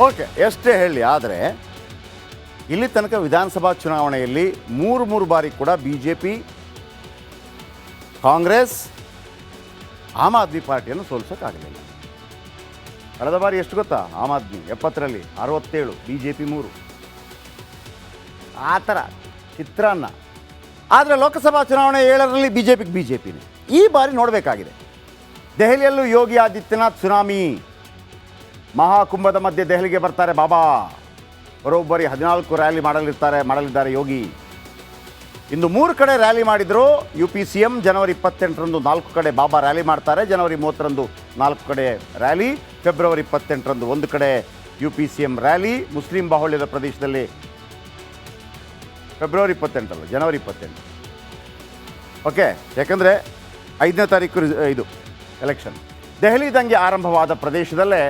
Okay, ಎಷ್ಟೇ ಹೇಳಿ, ಆದರೆ ಇಲ್ಲಿ ತನಕ ವಿಧಾನಸಭಾ ಚುನಾವಣೆಯಲ್ಲಿ ಮೂರು ಬಾರಿ ಕೂಡ BJP, ಕಾಂಗ್ರೆಸ್, ಆಮ್ ಆದ್ಮಿ ಪಾರ್ಟಿಯನ್ನು ಸೋಲಿಸೋಕ್ಕಾಗಲಿಲ್ಲ. ಕಳೆದ ಬಾರಿ ಎಷ್ಟು ಗೊತ್ತಾ? ಆಮ್ ಆದ್ಮಿ 70ರಲ್ಲಿ 67, BJP 3, ಆ ಥರ ಚಿತ್ರಾನ್ನ. ಆದರೆ ಲೋಕಸಭಾ ಚುನಾವಣೆ 7ರಲ್ಲಿ ಬಿಜೆಪಿನೇ. ಈ ಬಾರಿ ನೋಡಬೇಕಾಗಿದೆ. ದೆಹಲಿಯಲ್ಲೂ ಯೋಗಿ ಆದಿತ್ಯನಾಥ್ ಸುನಾಮಿ. ಮಹಾಕುಂಭದ ಮಧ್ಯೆ ದೆಹಲಿಗೆ ಬರ್ತಾರೆ ಬಾಬಾ. ಬರೋಬ್ಬರಿ 14 ರ್ಯಾಲಿ ಮಾಡಲಿದ್ದಾರೆ ಯೋಗಿ. ಇಂದು 3 ಕಡೆ ರ್ಯಾಲಿ ಮಾಡಿದ್ರು. UP CM ಜನವರಿ 28ರಂದು 4 ಕಡೆ ಬಾಬಾ ರ್ಯಾಲಿ ಮಾಡ್ತಾರೆ. ಜನವರಿ 30ರಂದು 4 ಕಡೆ ರ್ಯಾಲಿ. ಫೆಬ್ರವರಿ 28ರಂದು 1 ಕಡೆ UP CM ರ್ಯಾಲಿ. ಮುಸ್ಲಿಂ ಬಾಹುಳ್ಯದ ಪ್ರದೇಶದಲ್ಲಿ ಫೆಬ್ರವರಿ 28 ಜನವರಿ 28. ಓಕೆ, ಯಾಕಂದರೆ 5ನೇ ತಾರೀಕು ಇದು ಎಲೆಕ್ಷನ್. ದೆಹಲಿ ದಂಗೆ ಆರಂಭವಾದ ಪ್ರದೇಶದಲ್ಲೇ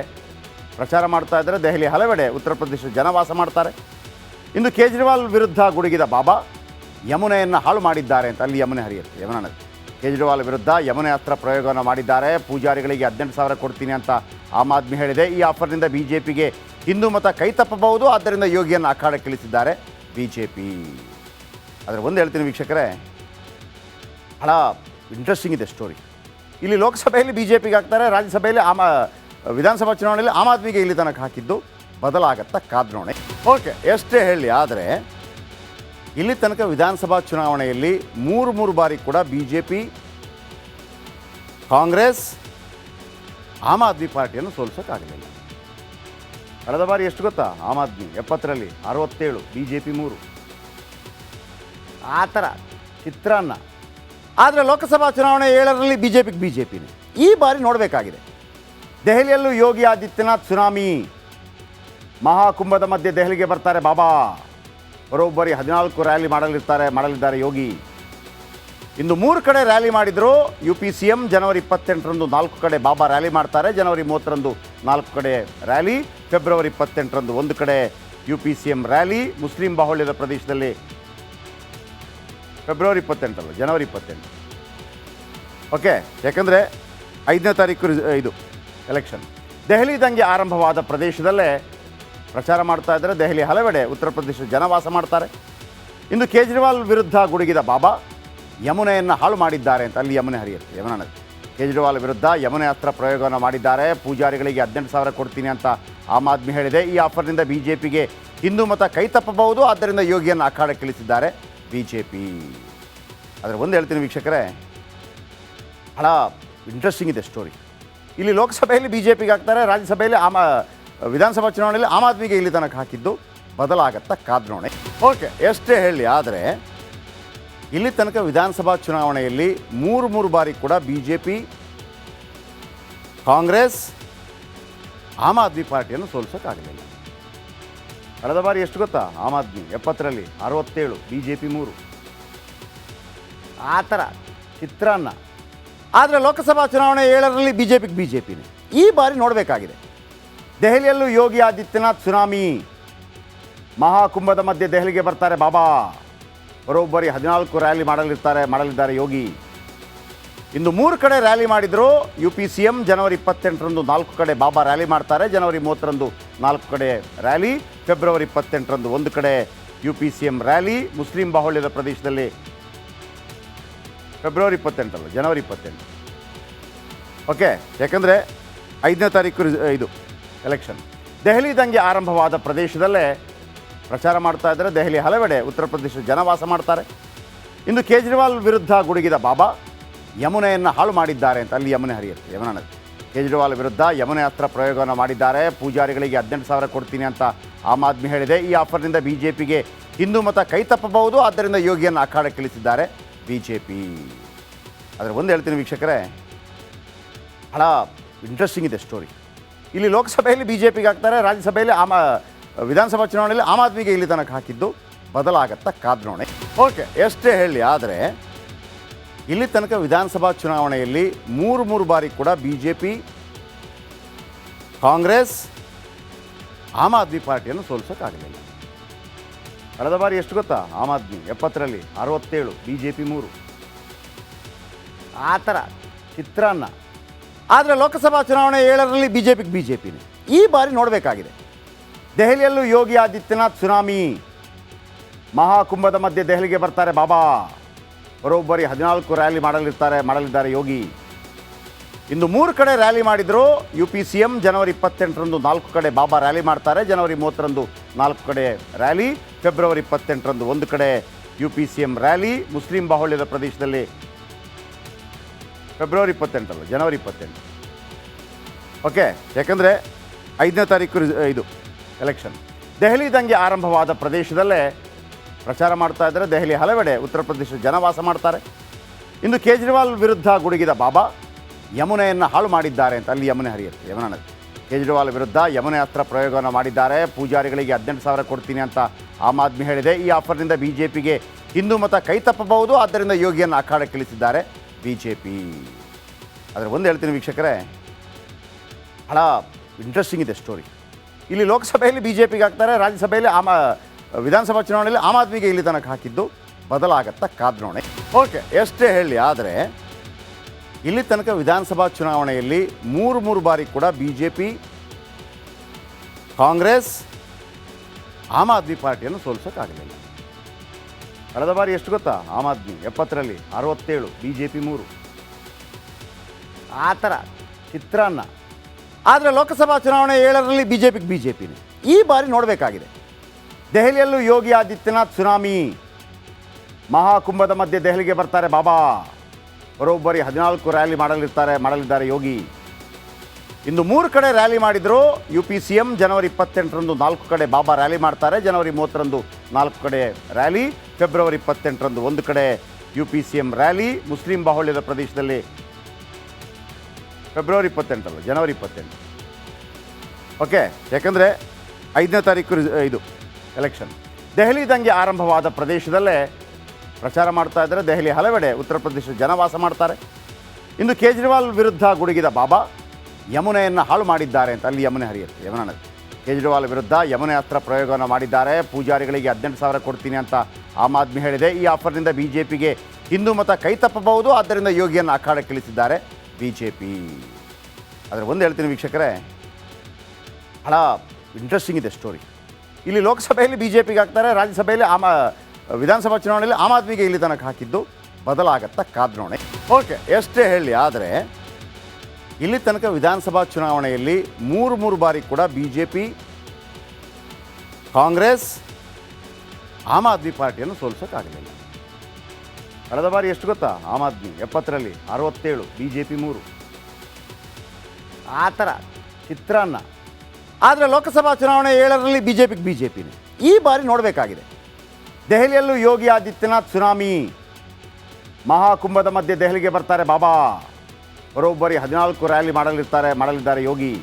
ಪ್ರಚಾರ ಮಾಡ್ತಾ ಇದ್ದಾರೆ. ದೆಹಲಿ ಹಲವೆಡೆ ಉತ್ತರ ಪ್ರದೇಶ ಜನವಾಸ ಮಾಡ್ತಾರೆ. ಇಂದು ಕೇಜ್ರಿವಾಲ್ ವಿರುದ್ಧ ಗುಡುಗಿದ ಬಾಬಾ ಯಮುನೆಯನ್ನು ಹಾಳು ಮಾಡಿದ್ದಾರೆ ಅಂತ. ಅಲ್ಲಿ ಯಮುನೆ ಹರಿಯುತ್ತೆ, ಯಮುನಾ ನದಿ. ಕೇಜ್ರಿವಾಲ್ ವಿರುದ್ಧ ಯಮುನೆ ಅಸ್ತ್ರ ಪ್ರಯೋಗವನ್ನು ಮಾಡಿದ್ದಾರೆ. ಪೂಜಾರಿಗಳಿಗೆ 18,000 ಕೊಡ್ತೀನಿ ಅಂತ ಆಮ್ ಆದ್ಮಿ ಹೇಳಿದೆ. ಈ ಆಫರ್ನಿಂದ BJPಗೆ ಹಿಂದೂ ಮತ ಕೈ ತಪ್ಪಬಹುದು. ಆದ್ದರಿಂದ ಯೋಗಿಯನ್ನು ಅಖಾಡಕ್ಕಿಳಿಸಿದ್ದಾರೆ BJP. ಆದರೆ ಒಂದು ಹೇಳ್ತೀನಿ ವೀಕ್ಷಕರೇ, ಬಹಳ ಇಂಟ್ರೆಸ್ಟಿಂಗ್ ಇದೆ ಸ್ಟೋರಿ. ಇಲ್ಲಿ ಲೋಕಸಭೆಯಲ್ಲಿ BJPಗೆ ಹಾಕ್ತಾರೆ, ರಾಜ್ಯಸಭೆಯಲ್ಲಿ ವಿಧಾನಸಭಾ ಚುನಾವಣೆಯಲ್ಲಿ ಆಮ್ ಆದ್ಮಿಗೆ ಇಲ್ಲಿ ತನಕ ಹಾಕಿದ್ದು ಬದಲಾಗತ್ತಾ ಕಾದ್ನೋಣೆ. ಓಕೆ, ಎಷ್ಟೇ ಹೇಳಿ, ಆದರೆ ಇಲ್ಲಿ ತನಕ ವಿಧಾನಸಭಾ ಚುನಾವಣೆಯಲ್ಲಿ ಮೂರು ಬಾರಿ ಕೂಡ BJP, ಕಾಂಗ್ರೆಸ್, ಆಮ್ ಆದ್ಮಿ ಪಾರ್ಟಿಯನ್ನು ಸೋಲಿಸೋಕ್ಕಾಗಲಿಲ್ಲ. ಕಳೆದ ಬಾರಿ ಎಷ್ಟು ಗೊತ್ತಾ? ಆಮ್ ಆದ್ಮಿ 70ರಲ್ಲಿ 67, BJP 3, ಆ ಥರ ಚಿತ್ರಾನ್ನ. ಆದರೆ ಲೋಕಸಭಾ ಚುನಾವಣೆ 7ರಲ್ಲಿ ಬಿಜೆಪಿನೇ. ಈ ಬಾರಿ ನೋಡಬೇಕಾಗಿದೆ. ದೆಹಲಿಯಲ್ಲೂ ಯೋಗಿ ಆದಿತ್ಯನಾಥ್ ಸುನಾಮಿ. ಮಹಾಕುಂಭದ ಮಧ್ಯೆ ದೆಹಲಿಗೆ ಬರ್ತಾರೆ ಬಾಬಾ. ಬರೋಬ್ಬರಿ 14 ರ್ಯಾಲಿ ಮಾಡಲಿದ್ದಾರೆ ಯೋಗಿ. ಇಂದು 3 ಕಡೆ ರ್ಯಾಲಿ ಮಾಡಿದ್ರು. UP CM ಜನವರಿ 28ರಂದು 4 ಕಡೆ ಬಾಬಾ ರ್ಯಾಲಿ ಮಾಡ್ತಾರೆ. ಜನವರಿ 30ರಂದು 4 ಕಡೆ ರ್ಯಾಲಿ. ಫೆಬ್ರವರಿ 28ರಂದು 1 ಕಡೆ UP CM ರ್ಯಾಲಿ. ಮುಸ್ಲಿಂ ಬಾಹುಳ್ಯದ ಪ್ರದೇಶದಲ್ಲಿ ಫೆಬ್ರವರಿ 28 ಜನವರಿ 28. ಓಕೆ, ಯಾಕಂದರೆ 5ನೇ ತಾರೀಕು ಇದು ಎಲೆಕ್ಷನ್. ದೆಹಲಿ ದಂಗೆ ಆರಂಭವಾದ ಪ್ರದೇಶದಲ್ಲೇ ಪ್ರಚಾರ ಮಾಡ್ತಾ ಇದ್ದಾರೆ. ದೆಹಲಿ ಹಲವೆಡೆ ಉತ್ತರ ಪ್ರದೇಶ ಜನವಾಸ ಮಾಡ್ತಾರೆ. ಇಂದು ಕೇಜ್ರಿವಾಲ್ ವಿರುದ್ಧ ಗುಡುಗಿದ ಬಾಬಾ ಯಮುನೆಯನ್ನು ಹಾಳು ಮಾಡಿದ್ದಾರೆ ಅಂತ. ಅಲ್ಲಿ ಯಮುನೆ ಹರಿಯುತ್ತೆ, ಯಮುನಾ ನದಿ. ಕೇಜ್ರಿವಾಲ್ ವಿರುದ್ಧ ಯಮುನೆ ಅಸ್ತ್ರ ಪ್ರಯೋಗವನ್ನು ಮಾಡಿದ್ದಾರೆ. ಪೂಜಾರಿಗಳಿಗೆ 18,000 ಕೊಡ್ತೀನಿ ಅಂತ ಆಮ್ ಆದ್ಮಿ ಹೇಳಿದೆ. ಈ ಆಫರ್ನಿಂದ BJPಗೆ ಹಿಂದೂ ಮತ ಕೈ ತಪ್ಪಬಹುದು. ಆದ್ದರಿಂದ ಯೋಗಿಯನ್ನು ಅಖಾಡಕ್ಕಿಳಿಸಿದ್ದಾರೆ BJP. ಆದರೆ ಒಂದು ಹೇಳ್ತೀನಿ ವೀಕ್ಷಕರೇ, ಬಹಳ ಇಂಟ್ರೆಸ್ಟಿಂಗ್ ಇದೆ ಸ್ಟೋರಿ. ಇಲ್ಲಿ ಲೋಕಸಭೆಯಲ್ಲಿ BJPಗೆ ಹಾಕ್ತಾರೆ, ರಾಜ್ಯಸಭೆಯಲ್ಲಿ ವಿಧಾನಸಭಾ ಚುನಾವಣೆಯಲ್ಲಿ ಆಮ್ ಆದ್ಮಿಗೆ ಇಲ್ಲಿ ತನಕ ಹಾಕಿದ್ದು ಬದಲಾಗತ್ತಾ ಕಾದ್ನೋಣೆ. ಓಕೆ, ಎಷ್ಟೇ ಹೇಳಿ, ಆದರೆ ಇಲ್ಲಿ ತನಕ ವಿಧಾನಸಭಾ ಚುನಾವಣೆಯಲ್ಲಿ ಮೂರು ಬಾರಿ ಕೂಡ BJP, ಕಾಂಗ್ರೆಸ್, ಆಮ್ ಆದ್ಮಿ ಪಾರ್ಟಿಯನ್ನು ಸೋಲಿಸೋಕ್ಕಾಗಲಿಲ್ಲ. ಕಳೆದ ಬಾರಿ ಎಷ್ಟು ಗೊತ್ತಾ? ಆಮ್ ಆದ್ಮಿ 70ರಲ್ಲಿ 67, BJP 3, ಆ ಥರ ಚಿತ್ರಾನ್ನ. ಆದರೆ ಲೋಕಸಭಾ ಚುನಾವಣೆ 7ರಲ್ಲಿ ಬಿಜೆಪಿನೇ. ಈ ಬಾರಿ ನೋಡಬೇಕಾಗಿದೆ. ದೆಹಲಿಯಲ್ಲೂ ಯೋಗಿ ಆದಿತ್ಯನಾಥ್ ಸುನಾಮಿ. ಮಹಾಕುಂಭದ ಮಧ್ಯೆ ದೆಹಲಿಗೆ ಬರ್ತಾರೆ ಬಾಬಾ. ಬರೋಬ್ಬರಿ 14 ರ್ಯಾಲಿ ಮಾಡಲಿದ್ದಾರೆ ಯೋಗಿ. ಇಂದು 3 ಕಡೆ ರ್ಯಾಲಿ ಮಾಡಿದ್ರು. UP CM ಜನವರಿ 28ರಂದು 4 ಕಡೆ ಬಾಬಾ ರ್ಯಾಲಿ ಮಾಡ್ತಾರೆ. ಜನವರಿ 30ರಂದು 4 ಕಡೆ ರ್ಯಾಲಿ. ಫೆಬ್ರವರಿ 28ರಂದು 1 ಕಡೆ UP CM ರ್ಯಾಲಿ. ಮುಸ್ಲಿಂ ಬಾಹುಳ್ಯದ ಪ್ರದೇಶದಲ್ಲಿ ಫೆಬ್ರವರಿ 28 ಜನವರಿ 28. ಓಕೆ, ಯಾಕಂದರೆ 5ನೇ ತಾರೀಕು ಇದು ಎಲೆಕ್ಷನ್. ದೆಹಲಿ ದಂಗೆ ಆರಂಭವಾದ ಪ್ರದೇಶದಲ್ಲೇ ಪ್ರಚಾರ ಮಾಡ್ತಾ ಇದ್ದಾರೆ. ದೆಹಲಿ ಹಲವೆಡೆ ಉತ್ತರ ಪ್ರದೇಶ ಜನವಾಸ ಮಾಡ್ತಾರೆ. ಇಂದು ಕೇಜ್ರಿವಾಲ್ ವಿರುದ್ಧ ಗುಡುಗಿದ ಬಾಬಾ ಯಮುನೆಯನ್ನು ಹಾಳು ಮಾಡಿದ್ದಾರೆ ಅಂತ. ಅಲ್ಲಿ ಯಮುನೆ ಹರಿಯುತ್ತೆ, ಯಮುನಾ ನದಿ. ಕೇಜ್ರಿವಾಲ್ ವಿರುದ್ಧ ಯಮುನೆ ಅಸ್ತ್ರ ಪ್ರಯೋಗವನ್ನು ಮಾಡಿದ್ದಾರೆ. ಪೂಜಾರಿಗಳಿಗೆ 18,000 ಕೊಡ್ತೀನಿ ಅಂತ ಆಮ್ ಆದ್ಮಿ ಹೇಳಿದೆ. ಈ ಆಫರ್ನಿಂದ BJPಗೆ ಹಿಂದೂ ಮತ ಕೈ ತಪ್ಪಬಹುದು. ಆದ್ದರಿಂದ ಯೋಗಿಯನ್ನು ಅಖಾಡಕ್ಕಿಳಿಸಿದ್ದಾರೆ BJP. ಆದರೆ ಒಂದು ಹೇಳ್ತೀನಿ ವೀಕ್ಷಕರೇ, ಬಹಳ ಇಂಟ್ರೆಸ್ಟಿಂಗ್ ಇದೆ ಸ್ಟೋರಿ. ಇಲ್ಲಿ ಲೋಕಸಭೆಯಲ್ಲಿ BJPಗೆ ಹಾಕ್ತಾರೆ, ರಾಜ್ಯಸಭೆಯಲ್ಲಿ ವಿಧಾನಸಭಾ ಚುನಾವಣೆಯಲ್ಲಿ ಆಮ್ ಆದ್ಮಿಗೆ ಇಲ್ಲಿ ತನಕ ಹಾಕಿದ್ದು ಬದಲಾಗತ್ತಾ ಕಾದ್ನೋಣೆ. ಓಕೆ, ಎಷ್ಟೇ ಹೇಳಿ, ಆದರೆ ಇಲ್ಲಿ ತನಕ ವಿಧಾನಸಭಾ ಚುನಾವಣೆಯಲ್ಲಿ ಮೂರು ಬಾರಿ ಕೂಡ BJP, ಕಾಂಗ್ರೆಸ್, ಆಮ್ ಆದ್ಮಿ ಪಾರ್ಟಿಯನ್ನು ಸೋಲಿಸೋಕ್ಕಾಗಲಿಲ್ಲ. ಕಳೆದ ಬಾರಿ ಎಷ್ಟು ಗೊತ್ತಾ? ಆಮ್ ಆದ್ಮಿ 70ರಲ್ಲಿ 67, BJP 3, ಆ ಥರ ಚಿತ್ರಾನ್ನ. ಆದರೆ ಲೋಕಸಭಾ ಚುನಾವಣೆ 7ರಲ್ಲಿ ಬಿಜೆಪಿನೇ. ಈ ಬಾರಿ ನೋಡಬೇಕಾಗಿದೆ. ದೆಹಲಿಯಲ್ಲೂ ಯೋಗಿ ಆದಿತ್ಯನಾಥ್ ಸುನಾಮಿ. ಮಹಾಕುಂಭದ ಮಧ್ಯೆ ದೆಹಲಿಗೆ ಬರ್ತಾರೆ ಬಾಬಾ. ಬರೋಬ್ಬರಿ 14 ರ್ಯಾಲಿ ಮಾಡಲಿದ್ದಾರೆ ಯೋಗಿ. ಇಂದು 3 ಕಡೆ ರ್ಯಾಲಿ ಮಾಡಿದ್ರು UP CM. ಜನವರಿ 28ರಂದು 4 ಕಡೆ ಬಾಬಾ ರ್ಯಾಲಿ ಮಾಡ್ತಾರೆ. ಜನವರಿ 30ರಂದು 4 ಕಡೆ ರ್ಯಾಲಿ. ಫೆಬ್ರವರಿ 28ರಂದು 1 ಕಡೆ UP CM ರ್ಯಾಲಿ. ಮುಸ್ಲಿಂ ಬಾಹುಳ್ಯದ ಪ್ರದೇಶದಲ್ಲಿ ಫೆಬ್ರವರಿ 28 ಜನವರಿ 28. ಓಕೆ, ಯಾಕಂದರೆ 5ನೇ ತಾರೀಕು ಇದು ಎಲೆಕ್ಷನ್. ದೆಹಲಿ ದಂಗೆ ಆರಂಭವಾದ ಪ್ರದೇಶದಲ್ಲೇ ಪ್ರಚಾರ ಮಾಡ್ತಾ ಇದ್ದಾರೆ. ದೆಹಲಿ ಹಲವೆಡೆ ಉತ್ತರ ಪ್ರದೇಶ ಜನವಾಸ ಮಾಡ್ತಾರೆ. ಇಂದು ಕೇಜ್ರಿವಾಲ್ ವಿರುದ್ಧ ಗುಡುಗಿದ ಬಾಬಾ ಯಮುನೆಯನ್ನು ಹಾಳು ಮಾಡಿದ್ದಾರೆ ಅಂತ. ಅಲ್ಲಿ ಯಮುನೆ ಹರಿಯುತ್ತೆ, ಯಮುನಾ ನದಿ. ಕೇಜ್ರಿವಾಲ್ ವಿರುದ್ಧ ಯಮುನೆ ಅಸ್ತ್ರ ಪ್ರಯೋಗವನ್ನು ಮಾಡಿದ್ದಾರೆ. ಪೂಜಾರಿಗಳಿಗೆ 18,000 ಕೊಡ್ತೀನಿ ಅಂತ ಆಮ್ ಆದ್ಮಿ ಹೇಳಿದೆ. ಈ ಆಫರ್ನಿಂದ BJPಗೆ ಹಿಂದೂ ಮತ ಕೈ ತಪ್ಪಬಹುದು. ಆದ್ದರಿಂದ ಯೋಗಿಯನ್ನು ಅಖಾಡಕ್ಕೆ ಇಳಿಸಿದ್ದಾರೆ BJP. ಆದರೆ ಒಂದು ಹೇಳ್ತೀನಿ ವೀಕ್ಷಕರೇ, ಬಹಳ ಇಂಟ್ರೆಸ್ಟಿಂಗ್ ಇದೆ ಸ್ಟೋರಿ. ಇಲ್ಲಿ ಲೋಕಸಭೆಯಲ್ಲಿ BJPಗೆ ಹಾಕ್ತಾರೆ, ರಾಜ್ಯಸಭೆಯಲ್ಲಿ ವಿಧಾನಸಭಾ ಚುನಾವಣೆಯಲ್ಲಿ ಆಮ್ ಆದ್ಮಿಗೆ ಇಲ್ಲಿ ತನಕ ಹಾಕಿದ್ದು ಬದಲಾಗತ್ತಾ ಕಾದ್ನೋಣೆ. ಓಕೆ, ಎಷ್ಟೇ ಹೇಳಿ, ಆದರೆ ಇಲ್ಲಿ ತನಕ ವಿಧಾನಸಭಾ ಚುನಾವಣೆಯಲ್ಲಿ 3 ಬಾರಿ ಕೂಡ BJP, ಕಾಂಗ್ರೆಸ್, ಆಮ್ ಆದ್ಮಿ ಪಾರ್ಟಿಯನ್ನು ಸೋಲಿಸೋಕ್ಕಾಗಲಿಲ್ಲ. ಕಳೆದ ಬಾರಿ ಎಷ್ಟು ಗೊತ್ತಾ? ಆಮ್ ಆದ್ಮಿ 70ರಲ್ಲಿ 67, BJP 3. ಆ ಥರ ಚಿತ್ರಾನ್ನ. ಆದರೆ ಲೋಕಸಭಾ ಚುನಾವಣೆ 7ರಲ್ಲಿ BJPನೇ. ಈ ಬಾರಿ ನೋಡಬೇಕಾಗಿದೆ. ದೆಹಲಿಯಲ್ಲೂ ಯೋಗಿ ಆದಿತ್ಯನಾಥ್ ಸುನಾಮಿ. ಮಹಾಕುಂಭದ ಮಧ್ಯೆ ದೆಹಲಿಗೆ ಬರ್ತಾರೆ ಬಾಬಾ. ಬರೋಬ್ಬರಿ 14 ರ್ಯಾಲಿ ಮಾಡಲಿದ್ದಾರೆ ಯೋಗಿ. ಇಂದು 3 ಕಡೆ ರ್ಯಾಲಿ ಮಾಡಿದ್ರು UP CM. ಜನವರಿ 28ರಂದು 4 ಕಡೆ ಬಾಬಾ ರ್ಯಾಲಿ ಮಾಡ್ತಾರೆ. ಜನವರಿ 30ರಂದು 4 ಕಡೆ ರ್ಯಾಲಿ. ಫೆಬ್ರವರಿ 28ರಂದು 1 ಕಡೆ UP CM ರ್ಯಾಲಿ. ಮುಸ್ಲಿಂ ಬಾಹುಳ್ಯದ ಪ್ರದೇಶದಲ್ಲಿ ಫೆಬ್ರವರಿ 28 ಜನವರಿ 28. ಓಕೆ, ಯಾಕಂದರೆ 5ನೇ ತಾರೀಕು ಇದು ಎಲೆಕ್ಷನ್. ದೆಹಲಿ ದಂಗೆ ಆರಂಭವಾದ ಪ್ರದೇಶದಲ್ಲೇ ಪ್ರಚಾರ ಮಾಡ್ತಾ ಇದ್ದಾರೆ. ದೆಹಲಿ ಹಲವೆಡೆ ಉತ್ತರ ಪ್ರದೇಶ ಜನವಾಸ ಮಾಡ್ತಾರೆ. ಇಂದು ಕೇಜ್ರಿವಾಲ್ ವಿರುದ್ಧ ಗುಡುಗಿದ ಬಾಬಾ ಯಮುನೆಯನ್ನು ಹಾಳು ಮಾಡಿದ್ದಾರೆ ಅಂತ. ಅಲ್ಲಿ ಯಮುನೆ ಹರಿಯುತ್ತೆ, ಯಮುನಾ ನದಿ. ಕೇಜ್ರಿವಾಲ್ ವಿರುದ್ಧ ಯಮುನೆ ಅಸ್ತ್ರ ಪ್ರಯೋಗವನ್ನು ಮಾಡಿದ್ದಾರೆ. ಪೂಜಾರಿಗಳಿಗೆ 18,000 ಕೊಡ್ತೀನಿ ಅಂತ ಆಮ್ ಆದ್ಮಿ ಹೇಳಿದೆ. ಈ ಆಫರ್ನಿಂದ BJPಗೆ ಹಿಂದೂ ಮತ ಕೈ ತಪ್ಪಬಹುದು. ಆದ್ದರಿಂದ ಯೋಗಿಯನ್ನು ಅಖಾಡಕ್ಕೆ ಇಳಿಸಿದ್ದಾರೆ BJP. ಆದರೆ ಒಂದು ಹೇಳ್ತೀನಿ ವೀಕ್ಷಕರೇ, ಬಹಳ ಇಂಟ್ರೆಸ್ಟಿಂಗ್ ಇದೆ ಸ್ಟೋರಿ. ಇಲ್ಲಿ ಲೋಕಸಭೆಯಲ್ಲಿ BJPಗೆ ಹಾಕ್ತಾರೆ, ರಾಜ್ಯಸಭೆಯಲ್ಲಿ ವಿಧಾನಸಭಾ ಚುನಾವಣೆಯಲ್ಲಿ ಆಮ್ ಆದ್ಮಿಗೆ ಇಲ್ಲಿ ತನಕ ಹಾಕಿದ್ದು ಬದಲಾಗತ್ತಾ ಕಾದ್ನೋಣೆ. ಓಕೆ, ಎಷ್ಟೇ ಹೇಳಿ, ಆದರೆ ಇಲ್ಲಿ ತನಕ ವಿಧಾನಸಭಾ ಚುನಾವಣೆಯಲ್ಲಿ 3 ಬಾರಿ ಕೂಡ BJP, ಕಾಂಗ್ರೆಸ್, ಆಮ್ ಆದ್ಮಿ ಪಾರ್ಟಿಯನ್ನು ಸೋಲಿಸೋಕ್ಕಾಗಲಿಲ್ಲ. ಕಳೆದ ಬಾರಿ ಎಷ್ಟು ಗೊತ್ತಾ? ಆಮ್ ಆದ್ಮಿ 70ರಲ್ಲಿ 67, BJP 3. ಆ ಥರ ಚಿತ್ರಾನ್ನ. ಆದರೆ ಲೋಕಸಭಾ ಚುನಾವಣೆ 7ರಲ್ಲಿ BJPನೇ. ಈ ಬಾರಿ ನೋಡಬೇಕಾಗಿದೆ. ದೆಹಲಿಯಲ್ಲೂ ಯೋಗಿ ಆದಿತ್ಯನಾಥ್ ಸುನಾಮಿ. ಮಹಾಕುಂಭದ ಮಧ್ಯೆ ದೆಹಲಿಗೆ ಬರ್ತಾರೆ ಬಾಬಾ. ಬರೋಬ್ಬರಿ 14 ರ್ಯಾಲಿ ಮಾಡಲಿದ್ದಾರೆ ಯೋಗಿ.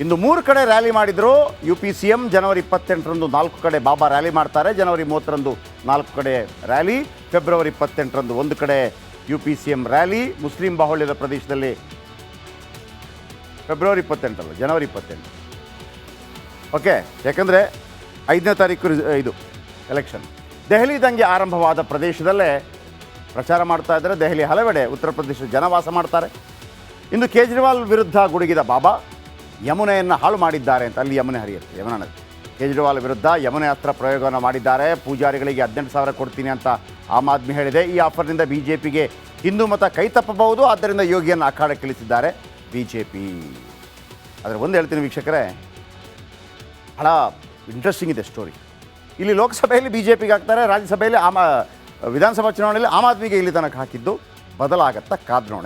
ಇಂದು 3 ಕಡೆ ರ್ಯಾಲಿ ಮಾಡಿದ್ರು UP CM. ಜನವರಿ 28ರಂದು 4 ಕಡೆ ಬಾಬಾ ರ್ಯಾಲಿ ಮಾಡ್ತಾರೆ. ಜನವರಿ 30ರಂದು 4 ಕಡೆ ರ್ಯಾಲಿ. ಫೆಬ್ರವರಿ 28ರಂದು 1 ಕಡೆ UP CM ರ್ಯಾಲಿ. ಮುಸ್ಲಿಂ ಬಾಹುಳ್ಯದ ಪ್ರದೇಶದಲ್ಲಿ ಫೆಬ್ರವರಿ 28 ಜನವರಿ 28. ಓಕೆ, ಯಾಕಂದರೆ 5ನೇ ತಾರೀಕು ಇದು ಎಲೆಕ್ಷನ್. ದೆಹಲಿ ದಂಗೆ ಆರಂಭವಾದ ಪ್ರದೇಶದಲ್ಲೇ ಪ್ರಚಾರ ಮಾಡ್ತಾ ಇದ್ದಾರೆ. ದೆಹಲಿ ಹಲವೆಡೆ ಉತ್ತರ ಪ್ರದೇಶ ಜನವಾಸ ಮಾಡ್ತಾರೆ. ಇಂದು ಕೇಜ್ರಿವಾಲ್ ವಿರುದ್ಧ ಗುಡುಗಿದ ಬಾಬಾ ಯಮುನೆಯನ್ನು ಹಾಳು ಮಾಡಿದ್ದಾರೆ ಅಂತ. ಅಲ್ಲಿ ಯಮುನೆ ಹರಿಯುತ್ತೆ, ಯಮುನಾ ನದಿ. ಕೇಜ್ರಿವಾಲ್ ವಿರುದ್ಧ ಯಮುನೆ ಅಸ್ತ್ರ ಪ್ರಯೋಗವನ್ನು ಮಾಡಿದ್ದಾರೆ. ಪೂಜಾರಿಗಳಿಗೆ 18,000 ಕೊಡ್ತೀನಿ ಅಂತ ಆಮ್ ಆದ್ಮಿ ಹೇಳಿದೆ. ಈ ಆಫರ್ನಿಂದ BJPಗೆ ಹಿಂದೂ ಮತ ಕೈ ತಪ್ಪಬಹುದು. ಆದ್ದರಿಂದ ಯೋಗಿಯನ್ನು ಅಖಾಡಕ್ಕೆ ಇಳಿಸಿದ್ದಾರೆ BJP. ಆದರೆ ಒಂದು ಹೇಳ್ತೀನಿ ವೀಕ್ಷಕರೇ, ಬಹಳ ಇಂಟ್ರೆಸ್ಟಿಂಗ್ ಇದೆ ಸ್ಟೋರಿ. ಇಲ್ಲಿ ಲೋಕಸಭೆಯಲ್ಲಿ BJPಗೆ ಹಾಕ್ತಾರೆ, ರಾಜ್ಯಸಭೆಯಲ್ಲಿ ವಿಧಾನಸಭಾ ಚುನಾವಣೆಯಲ್ಲಿ ಆಮ್ ಆದ್ಮಿಗೆ ಇಲ್ಲಿ ತನಕ ಹಾಕಿದ್ದು ಬದಲಾಗತ್ತಾ ಕಾದ್ನೋಣೆ.